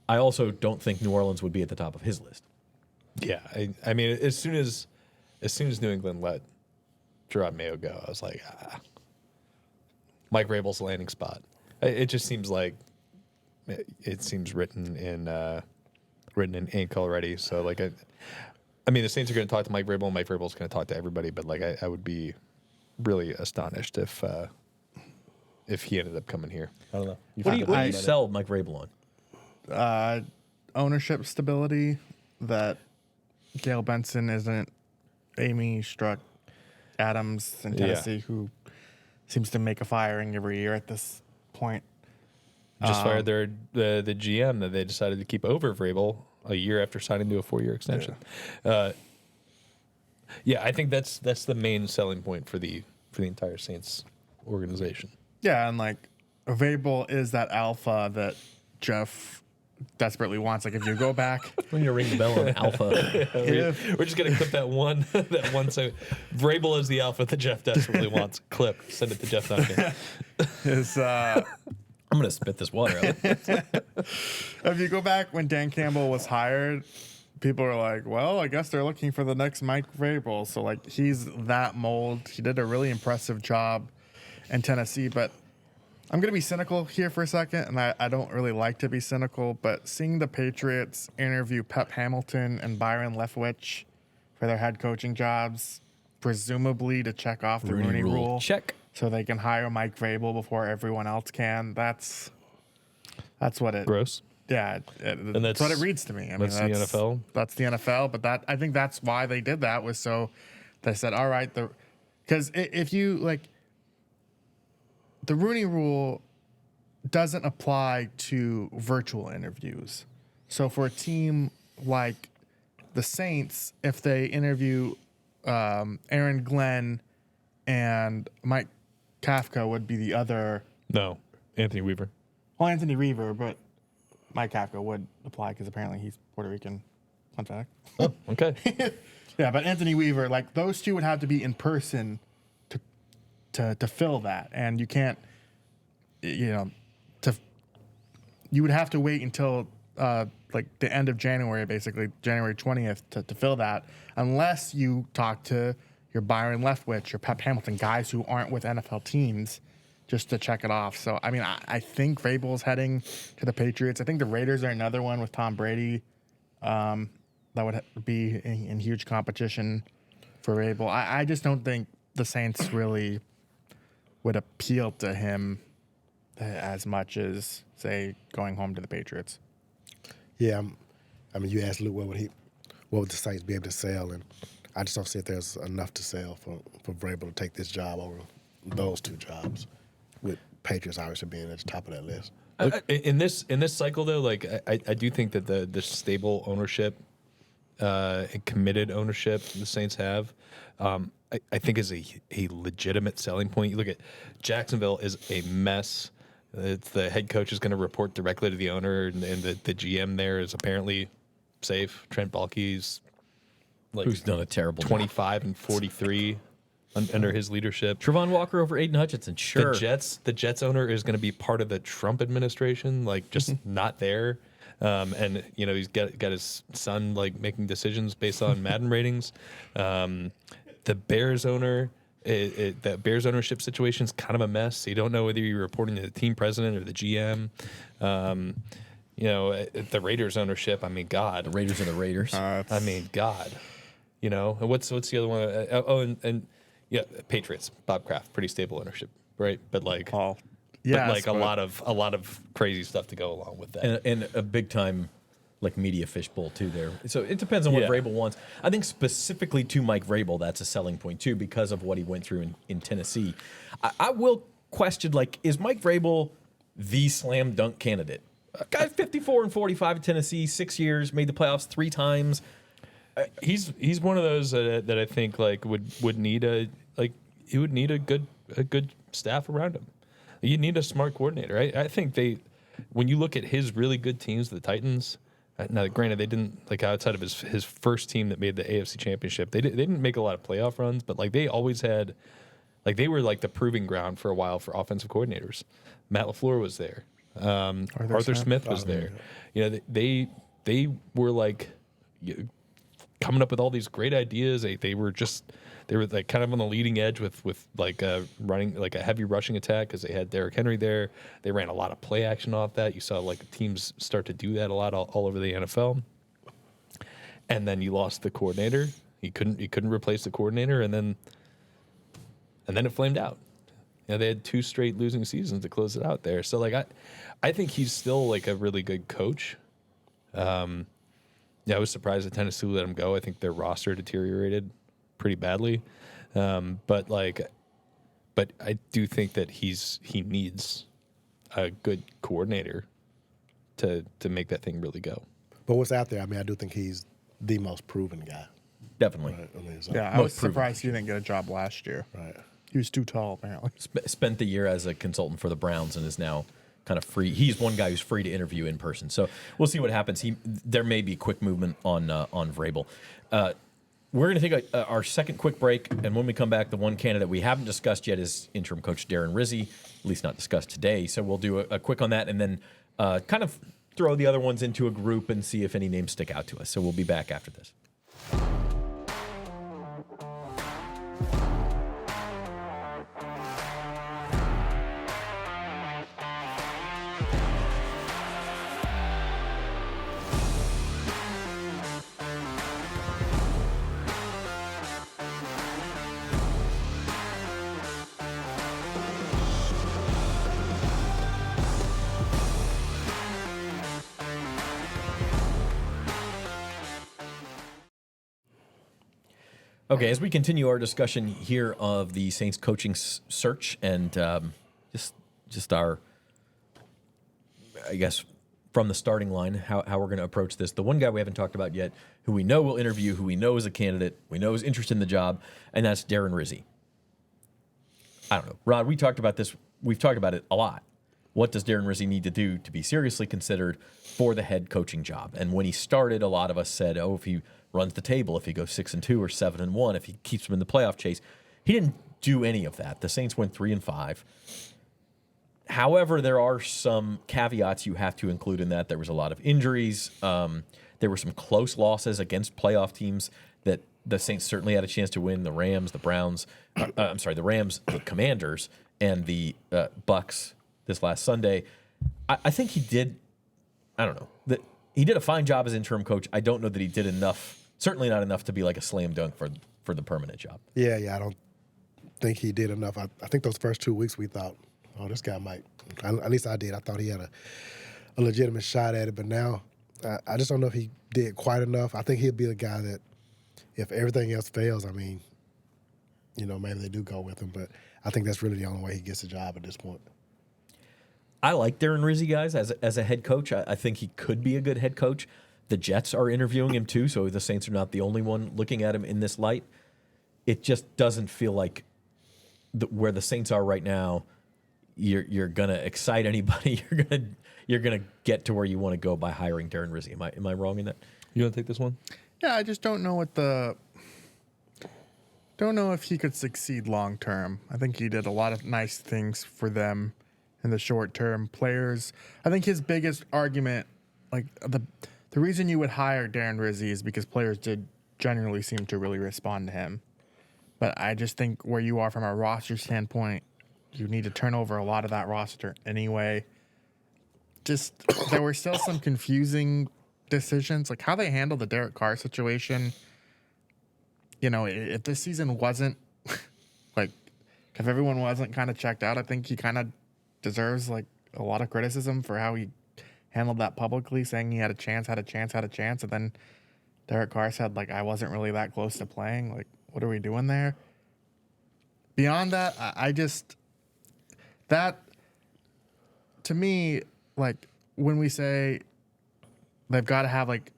[SPEAKER 1] I also don't think New Orleans would be at the top of his list.
[SPEAKER 2] Yeah, I mean, as soon as New England let Gerard Mayo go, I was like, Mike Vrabel's landing spot. It just seems like it seems written in ink already. So like, I mean, the Saints are going to talk to Mike Vrabel, and Mike Vrabel's going to talk to everybody. But like, I would be really astonished if he ended up coming here. I don't know.
[SPEAKER 1] What do you sell Mike Vrabel on?
[SPEAKER 4] Ownership stability, that Gail Benson isn't Amy Struck Adams in Tennessee, who seems to make a firing every year at this point.
[SPEAKER 2] Just fired the GM that they decided to keep over Vrabel a year after signing to a 4-year extension. Yeah, I think that's the main selling point for the entire Saints organization.
[SPEAKER 4] Yeah, and like Vrabel is that alpha that Jeff desperately wants. Like if you go back,
[SPEAKER 1] We need to ring the bell on Alpha.
[SPEAKER 2] We're just gonna clip that one. So Vrabel is the alpha that Jeff desperately wants. Clip. Send it to Jeff Duncan.
[SPEAKER 4] is
[SPEAKER 1] I'm going to spit this water out.
[SPEAKER 4] if you go back when Dan Campbell was hired, people are like, well, I guess they're looking for the next Mike Vrabel. So like he's that mold. He did a really impressive job in Tennessee, but I'm going to be cynical here for a second, and I don't really like to be cynical, but seeing the Patriots interview Pep Hamilton and Byron Leftwich for their head coaching jobs, presumably to check off the Rooney Rule.
[SPEAKER 1] Check.
[SPEAKER 4] So they can hire Mike Vrabel before everyone else can. That's what it...
[SPEAKER 2] Gross.
[SPEAKER 4] Yeah, that's what it reads to me. I mean,
[SPEAKER 2] That's the NFL?
[SPEAKER 4] That's the NFL, but I think that's why they did that, was so they said, all right, because if you, like... The Rooney Rule doesn't apply to virtual interviews. So for a team like the Saints, if they interview Aaron Glenn and Mike Kafka would be the other.
[SPEAKER 2] No, Anthony Weaver.
[SPEAKER 4] Well, Anthony Weaver, but Mike Kafka would apply because apparently he's Puerto Rican. Fun fact.
[SPEAKER 2] Oh, okay.
[SPEAKER 4] Yeah, but Anthony Weaver, like those two would have to be in person to fill that, and you can't, you would have to wait until like the end of January, basically January 20th to fill that, unless you talk to your Byron Leftwich, your Pep Hamilton, guys who aren't with NFL teams, just to check it off. So, I mean, I think Vrabel's heading to the Patriots. I think the Raiders are another one with Tom Brady that would be in huge competition for Vrabel. I just don't think the Saints really would appeal to him as much as, say, going home to the Patriots.
[SPEAKER 3] Yeah, I mean, you asked Luke, what would the Saints be able to sell, and I just don't see if there's enough to sell for Vrabel to take this job over those two jobs, with Patriots obviously being at the top of that list.
[SPEAKER 2] In this cycle, though, like I do think that the stable ownership and committed ownership the Saints have, I think is a legitimate selling point. You look at Jacksonville is a mess. The head coach is going to report directly to the owner, and the GM there is apparently safe. Trent Baalke's like
[SPEAKER 1] Who's done a terrible
[SPEAKER 2] 25 and 43 under his leadership.
[SPEAKER 1] Trevon Walker over Aiden Hutchinson. Sure.
[SPEAKER 2] The Jets owner is going to be part of the Trump administration, like just not there. And he's got his son like making decisions based on Madden ratings. The Bears owner. The Bears ownership situation is kind of a mess. So you don't know whether you're reporting to the team president or the GM. The Raiders ownership. I mean, God.
[SPEAKER 1] The Raiders are the Raiders.
[SPEAKER 2] I mean, God. And what's the other one? And Patriots. Bob Kraft, pretty stable ownership, right? But like, a lot of crazy stuff to go along with that,
[SPEAKER 1] and a big time like media fishbowl too there. So it depends on what Vrabel wants. I think specifically to Mike Vrabel, that's a selling point too because of what he went through in Tennessee. I will question, like, is Mike Vrabel the slam dunk candidate? Guy 54-45 at Tennessee, 6 years, made the playoffs 3 times.
[SPEAKER 2] He's one of those that I think like would need a good staff around him. You need a smart coordinator. I think when you look at his really good teams, the Titans. Now, granted, they didn't, like, outside of his first team that made the AFC Championship, they didn't make a lot of playoff runs, but like they always had, like, they were like the proving ground for a while for offensive coordinators. Matt LaFleur was there. Arthur Smith was there. They were like coming up with all these great ideas. They were like kind of on the leading edge with like running like a heavy rushing attack because they had Derrick Henry there. They ran a lot of play action off that. You saw like teams start to do that a lot all over the NFL. And then you lost the coordinator. You couldn't replace the coordinator, and then it flamed out. They had 2 straight losing seasons to close it out there. So like I think he's still like a really good coach. I was surprised that Tennessee let him go. I think their roster deteriorated pretty badly. But I do think that he needs a good coordinator to make that thing really go.
[SPEAKER 3] But what's out there, I mean, I do think he's the most proven guy.
[SPEAKER 1] Definitely.
[SPEAKER 3] Right?
[SPEAKER 4] I was surprised he didn't get a job last year.
[SPEAKER 3] Right.
[SPEAKER 4] He was too tall, apparently.
[SPEAKER 1] Spent the year as a consultant for the Browns and is now kind of free. He's one guy who's free to interview in person. So we'll see what happens. There may be quick movement on Vrabel. We're going to take our second quick break, and when we come back, the one candidate we haven't discussed yet is interim coach Darren Rizzi, at least not discussed today. So we'll do a quick on that, and then kind of throw the other ones into a group and see if any names stick out to us. So we'll be back after this. Okay, as we continue our discussion here of the Saints coaching search and just our, I guess, from the starting line, how we're going to approach this. The one guy we haven't talked about yet, who we know will interview, who we know is a candidate, we know is interested in the job, and that's Darren Rizzi. I don't know. Rod, we talked about this. We've talked about it a lot. What does Darren Rizzi need to do to be seriously considered for the head coaching job? And when he started, a lot of us said, oh, if he runs the table, if he goes 6-2 or 7-1, if he keeps them in the playoff chase. He didn't do any of that. The Saints went 3-5. However, there are some caveats you have to include in that. There was a lot of injuries. There were some close losses against playoff teams that the Saints certainly had a chance to win. The Rams, the Browns, the Rams, the Commanders, and the Bucks this last Sunday. I think he did, I don't know, he did a fine job as interim coach. I don't know that he did enough. Certainly not enough to be like a slam dunk for the permanent job.
[SPEAKER 3] Yeah, I don't think he did enough. I think those first 2 weeks we thought, oh, this guy might. At least I did. I thought he had a legitimate shot at it. But now I just don't know if he did quite enough. I think he'll be the guy that if everything else fails, I mean, maybe they do go with him. But I think that's really the only way he gets a job at this point.
[SPEAKER 1] I like Darren Rizzi, guys, as a head coach. I think he could be a good head coach. The Jets are interviewing him too, so the Saints are not the only one looking at him in this light. It just doesn't feel like where the Saints are right now, you're gonna excite anybody. You're gonna get to where you want to go by hiring Darren Rizzi. Am I wrong in that?
[SPEAKER 2] You want to take this one?
[SPEAKER 4] Yeah, I just don't know don't know if he could succeed long term. I think he did a lot of nice things for them in the short term. Players, I think his biggest argument like the reason you would hire Darren Rizzi is because players did generally seem to really respond to him. But I just think where you are from a roster standpoint, you need to turn over a lot of that roster anyway. Just there were still some confusing decisions, like how they handled the Derek Carr situation. You know, if this season wasn't like, if everyone wasn't kind of checked out, I think he kind of deserves like a lot of criticism for how he handled that publicly, saying he had a chance, and then Derek Carr said like, I wasn't really that close to playing. Like, what are we doing there? Beyond that, I just that to me, like when we say they've got to have like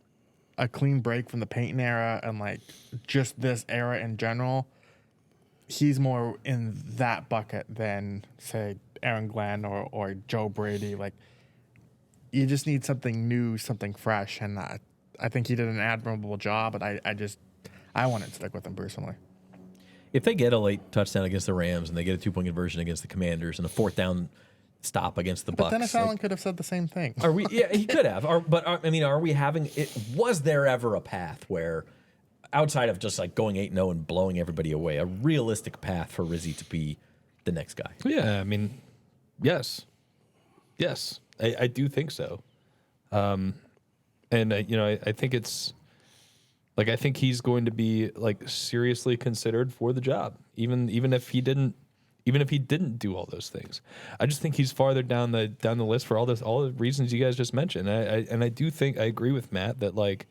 [SPEAKER 4] a clean break from the Peyton era and like just this era in general, he's more in that bucket than say Aaron Glenn or Joe Brady. Like you just need something new, something fresh, and I think he did an admirable job. But I want to stick with him personally.
[SPEAKER 1] If they get a late touchdown against the Rams and they get a 2-point conversion against the Commanders and a 4th down stop against the Bucs,
[SPEAKER 4] But Dennis Allen could have said the same thing.
[SPEAKER 1] Are we? Yeah, he could have. Are we having it? Was there ever a path where, outside of just like going 8-0 and blowing everybody away, a realistic path for Rizzi to be the next guy?
[SPEAKER 2] Yeah, I mean, yes, I do think so, and I think it's like I think he's going to be like seriously considered for the job, even if he didn't do all those things. I just think he's farther down the list for all the reasons you guys just mentioned. I do think I agree with Matt that like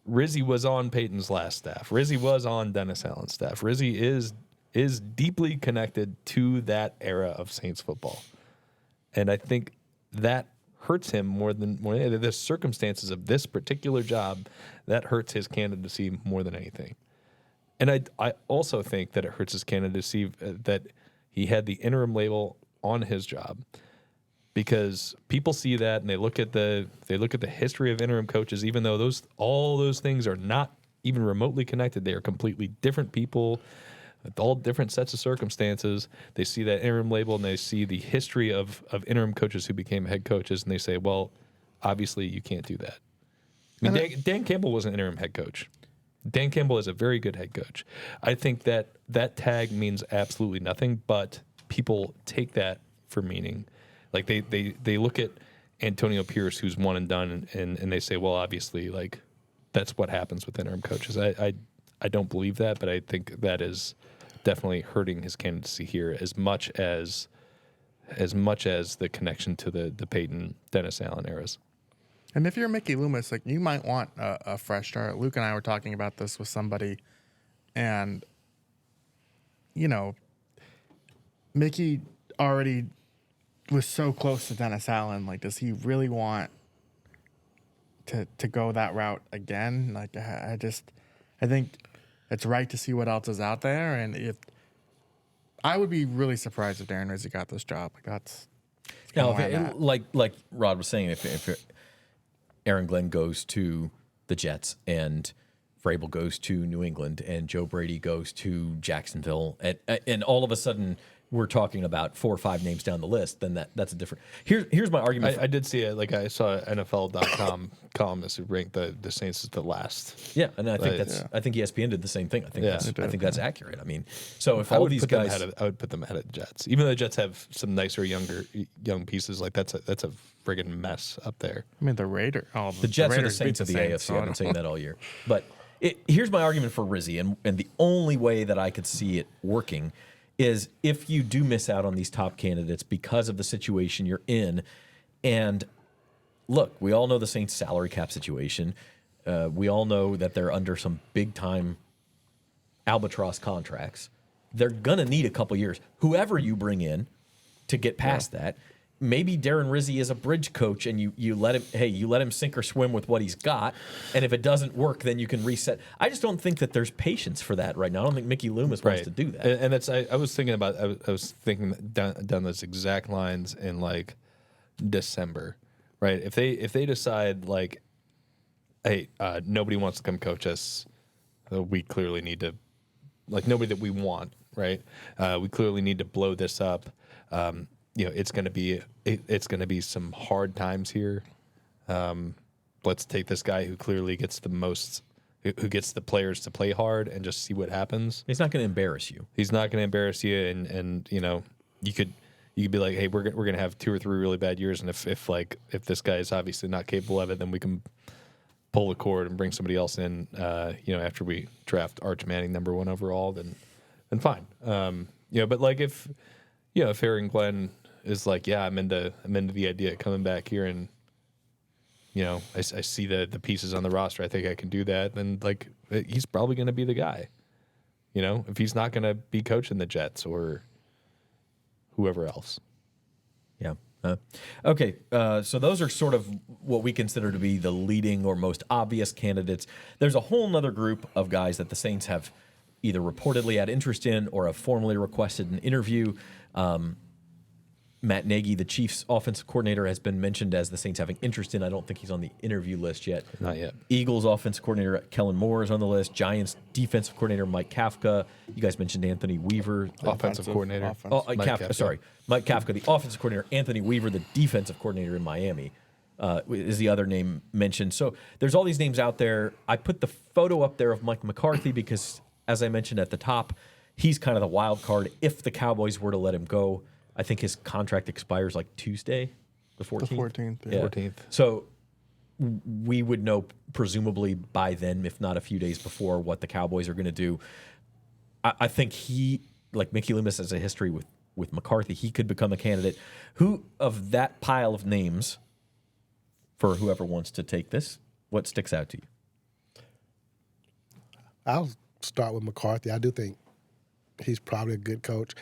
[SPEAKER 2] Rizzi was on Peyton's last staff. Rizzi was on Dennis Allen's staff. Rizzi is deeply connected to that era of Saints football, and I think that hurts him more than the circumstances of this particular job. That hurts his candidacy more than anything. And I also think that it hurts his candidacy that he had the interim label on his job, because people see that and they look at the history of interim coaches, even though all those things are not even remotely connected. They are completely different people with all different sets of circumstances. They see that interim label and they see the history of interim coaches who became head coaches, and they say, well, obviously you can't do that. I mean, Dan Campbell was an interim head coach. Dan Campbell is a very good head coach. I think that tag means absolutely nothing, but people take that for meaning. Like they look at Antonio Pierce, who's one and done, and they say, well, obviously, like that's what happens with interim coaches. I don't believe that, but I think that is definitely hurting his candidacy here as much as the connection to the Peyton, Dennis Allen eras.
[SPEAKER 4] And if you're Mickey Loomis, like you might want a fresh start. Luke and I were talking about this with somebody, and Mickey already was so close to Dennis Allen. Like, does he really want to go that route again? Like, I think it's right to see what else is out there. And if I would be really surprised if Darren Rizzi got this job. Like that's
[SPEAKER 1] now, like Rod was saying, if Aaron Glenn goes to the Jets and Vrabel goes to New England and Joe Brady goes to Jacksonville, and all of a sudden we're talking about 4 or 5 names down the list, then that's a different. Here's my argument.
[SPEAKER 2] I did see it. Like I saw NFL.com columnist who ranked the Saints as the last.
[SPEAKER 1] Yeah, and I think I think ESPN did the same thing. I think that's accurate. I mean, so if all these guys,
[SPEAKER 2] I would put them ahead of the Jets, even though the Jets have some nicer young pieces. Like that's a friggin' mess up there.
[SPEAKER 4] I mean, the Raiders.
[SPEAKER 1] The Jets are the Saints of the AFC. I've been saying that all year. But here's my argument for Rizzi, and the only way that I could see it working is if you do miss out on these top candidates because of the situation you're in. And look, we all know the Saints salary cap situation. We all know that they're under some big time albatross contracts. They're going to need a couple years. Whoever you bring in to get past that, maybe Darren Rizzi is a bridge coach and you let him sink or swim with what he's got. And if it doesn't work, then you can reset. I just don't think that there's patience for that right now. I don't think Mickey Loomis wants to do that.
[SPEAKER 2] And that's I was thinking about I was thinking down those exact lines in like December, right? If they decide like, hey, nobody wants to come coach us, we clearly need to, like nobody that we want, right? We clearly need to blow this up. it's going to be some hard times here. Let's take this guy who clearly gets who gets the players to play hard and just see what happens.
[SPEAKER 1] He's not going to embarrass you.
[SPEAKER 2] He's not going to embarrass you, and you could be like, hey, we're going to have 2 or 3 really bad years, and if this guy is obviously not capable of it, then we can pull the cord and bring somebody else in. After we draft Arch Manning #1 overall, then fine. But like if Aaron Glenn is like, yeah, I'm into the idea of coming back here, and I see the pieces on the roster, I think I can do that. Then like he's probably going to be the guy. If he's not going to be coaching the Jets or whoever else.
[SPEAKER 1] Yeah. Okay. So those are sort of what we consider to be the leading or most obvious candidates. There's a whole nother group of guys that the Saints have either reportedly had interest in or have formally requested an interview. Matt Nagy, the Chiefs offensive coordinator, has been mentioned as the Saints having interest in. I don't think he's on the interview list yet.
[SPEAKER 2] Not yet.
[SPEAKER 1] Eagles offensive coordinator Kellen Moore is on the list. Giants defensive coordinator Mike Kafka. You guys mentioned Anthony Weaver.
[SPEAKER 2] Offensive coordinator.
[SPEAKER 1] Mike Kafka. Mike Kafka, the offensive coordinator. Anthony Weaver, the defensive coordinator in Miami, is the other name mentioned. So there's all these names out there. I put the photo up there of Mike McCarthy because, as I mentioned at the top, he's kind of the wild card. If the Cowboys were to let him go, I think his contract expires like Tuesday, the 14th.
[SPEAKER 4] The 14th.
[SPEAKER 1] Yeah.
[SPEAKER 2] 14th.
[SPEAKER 1] So we would know presumably by then, if not a few days before, what the Cowboys are going to do. I think he, like Mickey Loomis, has a history with McCarthy. He could become a candidate. Who of that pile of names, for whoever wants to take this, what sticks out to you?
[SPEAKER 3] I'll start with McCarthy. I do think he's probably a good coach.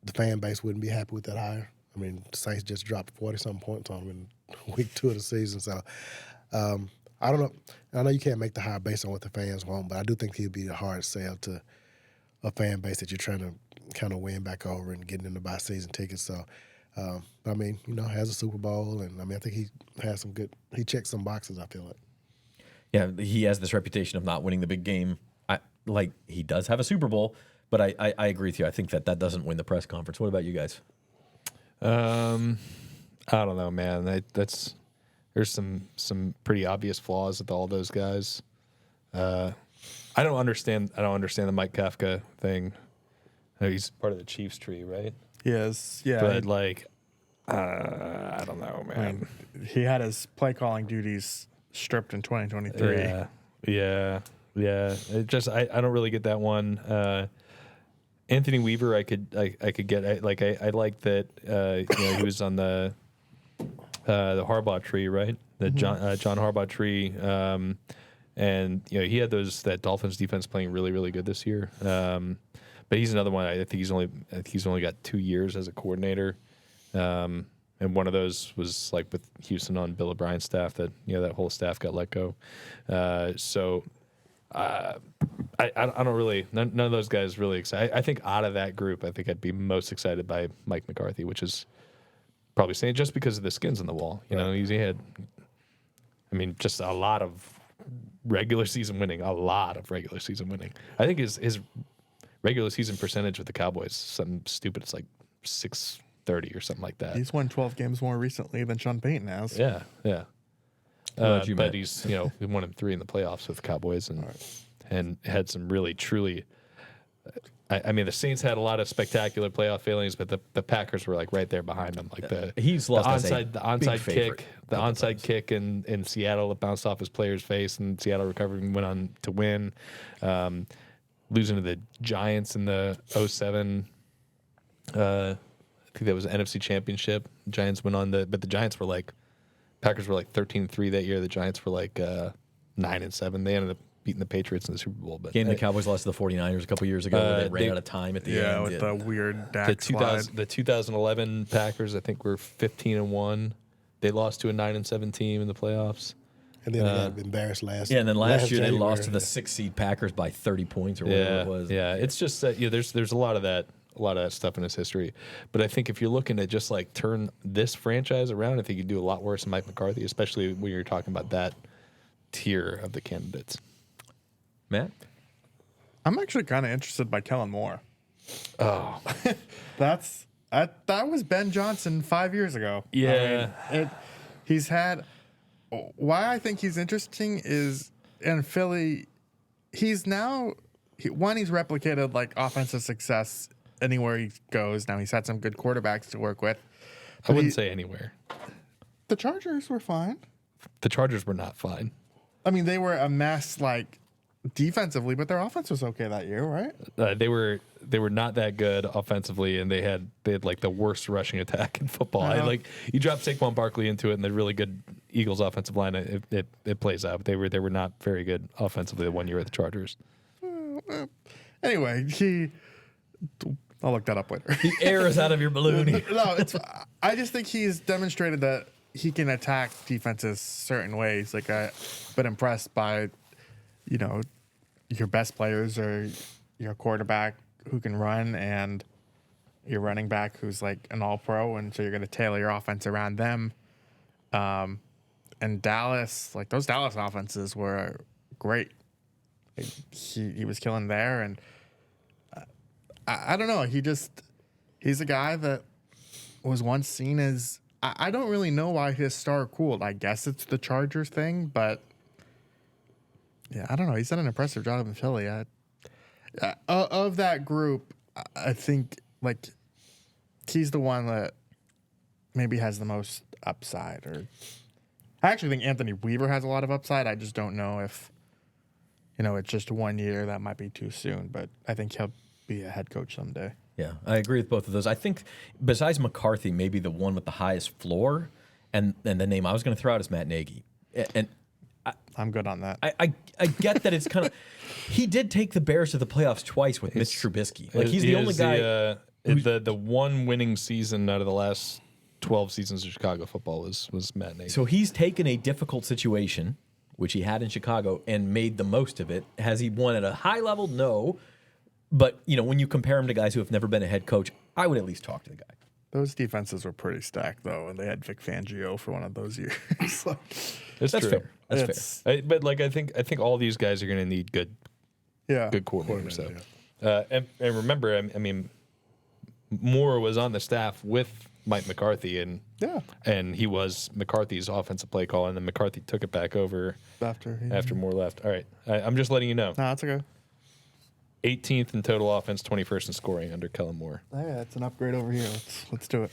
[SPEAKER 3] The fan base wouldn't be happy with that hire. I mean, the Saints just dropped 40-something points on them in week 2 of the season. So I don't know. I know you can't make the hire based on what the fans want, but I do think he'd be a hard sell to a fan base that you're trying to kind of win back over and getting them to buy season tickets. So, I mean, has a Super Bowl, and I mean, I think he has some good. He checks some boxes, I feel like.
[SPEAKER 1] Yeah, he has this reputation of not winning the big game. He does have a Super Bowl. But I agree with you. I think that doesn't win the press conference. What about you guys?
[SPEAKER 2] I don't know, man. There's some pretty obvious flaws with all those guys. I don't understand the Mike Kafka thing. He's part of the Chiefs tree, right?
[SPEAKER 4] Yes. Yeah.
[SPEAKER 2] But I don't know, man.
[SPEAKER 4] I mean, he had his play calling duties stripped in 2023.
[SPEAKER 2] Yeah. I don't really get that one. Anthony Weaver, I could get. I like that. He was on the Harbaugh tree, right? The John Harbaugh tree, and he had that Dolphins defense playing really, really good this year. But he's another one. I think he's only got 2 years as a coordinator, and one of those was like with Houston on Bill O'Brien's staff. That whole staff got let go. I don't really. None of those guys really excited. I think out of that group, I think I'd be most excited by Mike McCarthy, which is probably saying just because of the skins on the wall. He had, just a lot of regular season winning. A lot of regular season winning. I think his regular season percentage with the Cowboys, something stupid. It's like 630 or something like that.
[SPEAKER 4] He's won 12 games more recently than Sean Payton has.
[SPEAKER 2] Yeah.
[SPEAKER 1] What you
[SPEAKER 2] but
[SPEAKER 1] Matt?
[SPEAKER 2] he's he won in 3 in the playoffs with the Cowboys and had some really truly. The Saints had a lot of spectacular playoff failings, but the Packers were like right there behind them. Like
[SPEAKER 1] He's lost as a big
[SPEAKER 2] onside
[SPEAKER 1] favorite
[SPEAKER 2] kick, the onside kick in Seattle that bounced off his player's face, and Seattle recovered and went on to win. Losing to the Giants in the 2007. I think that was an NFC Championship. The Giants went on but the Giants were like. Packers were like 13-3 that year. The Giants were like 9-7. They ended up beating the Patriots in the Super Bowl. But
[SPEAKER 1] Game the Cowboys lost to the 49ers a couple years ago. They ran out of time at the end.
[SPEAKER 4] Yeah, with the weird Dak slide.
[SPEAKER 2] The 2011 Packers, I think, were 15-1. They lost to a 9-7 team in the playoffs.
[SPEAKER 3] And then they got embarrassed last.
[SPEAKER 1] Yeah, and then last year
[SPEAKER 3] January.
[SPEAKER 1] they lost to the 6 seed Packers by 30 points or whatever it was.
[SPEAKER 2] Yeah, it's just that there's a lot of that. A lot of that stuff in his history. But I think if you're looking to just like turn this franchise around, I think you do a lot worse than Mike McCarthy, especially when you're talking about that tier of the candidates.
[SPEAKER 1] Matt?
[SPEAKER 4] I'm actually kind of interested by Kellen Moore.
[SPEAKER 2] Oh,
[SPEAKER 4] That's That was Ben Johnson 5 years ago.
[SPEAKER 2] Yeah.
[SPEAKER 4] He's had. Why I think he's interesting is in Philly, he's replicated like offensive success anywhere he goes. Now he's had some good quarterbacks to work with.
[SPEAKER 2] I wouldn't say anywhere.
[SPEAKER 4] The Chargers were fine.
[SPEAKER 2] The Chargers were not fine.
[SPEAKER 4] I mean, they were a mess like defensively, but their offense was okay that year, right?
[SPEAKER 2] They were not that good offensively, and they had like the worst rushing attack in football. Like you drop Saquon Barkley into it, and the really good Eagles offensive line, it plays out. They were not very good offensively the 1 year at the Chargers.
[SPEAKER 4] Anyway, I'll look that up later.
[SPEAKER 1] The air is out of your balloon.
[SPEAKER 4] No, I just think he's demonstrated that he can attack defenses certain ways. Like I've been impressed by, your best players are your quarterback who can run and your running back who's like an all-pro, and so you're going to tailor your offense around them. And Dallas, like those Dallas offenses were great. He was killing there, and I don't know. He's a guy that was once seen as. I don't really know why his star cooled. I guess it's the Chargers thing, but yeah, I don't know. He's done an impressive job in Philly. Of that group, I think like he's the one that maybe has the most upside. Or I actually think Anthony Weaver has a lot of upside. I just don't know if it's just 1 year. That might be too soon, but I think he'll be a head coach someday.
[SPEAKER 1] Yeah, I agree with both of those. I think besides McCarthy, maybe the one with the highest floor, and the name I was going to throw out is Matt Nagy. And
[SPEAKER 4] I'm good on that.
[SPEAKER 1] I get that it's kind of he did take the Bears to the playoffs twice with Mitch Trubisky. Like he's the only guy.
[SPEAKER 2] The one winning season out of the last 12 seasons of Chicago football was Matt Nagy.
[SPEAKER 1] So he's taken a difficult situation, which he had in Chicago, and made the most of it. Has he won at a high level? No. But, when you compare him to guys who have never been a head coach, I would at least talk to the guy.
[SPEAKER 4] Those defenses were pretty stacked, though, and they had Vic Fangio for one of those years.
[SPEAKER 2] That's
[SPEAKER 1] true.
[SPEAKER 2] Fair.
[SPEAKER 1] That's fair.
[SPEAKER 2] But like I think all these guys are going to need good coordinators. So, and remember, I mean, Moore was on the staff with Mike McCarthy, and he was McCarthy's offensive play call, and then McCarthy took it back over after Moore left. All right, I'm just letting you know.
[SPEAKER 4] No, that's okay.
[SPEAKER 2] 18th in total offense, 21st in scoring under Kellen Moore.
[SPEAKER 4] Oh, yeah, it's an upgrade over here. Let's do it.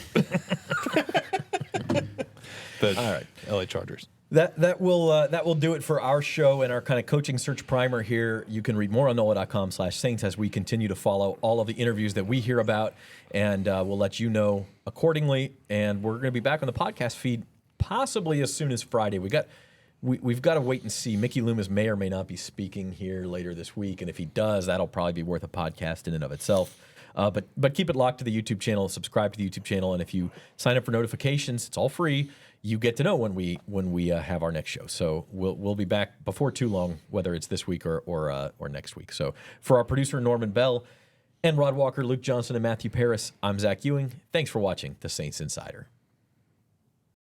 [SPEAKER 2] All right, LA Chargers.
[SPEAKER 1] That will do it for our show and our kind of coaching search primer here. You can read more on NOLA.com/Saints as we continue to follow all of the interviews that we hear about, and we'll let you know accordingly. And we're going to be back on the podcast feed possibly as soon as Friday. We've got to wait and see. Mickey Loomis may or may not be speaking here later this week, and if he does, that'll probably be worth a podcast in and of itself. But keep it locked to the YouTube channel, subscribe to the YouTube channel, and if you sign up for notifications, it's all free. You get to know when we have our next show. So we'll be back before too long, whether it's this week or next week. So for our producer Norman Bell and Rod Walker, Luke Johnson, and Matthew Paris, I'm Zach Ewing. Thanks for watching The Saints Insider.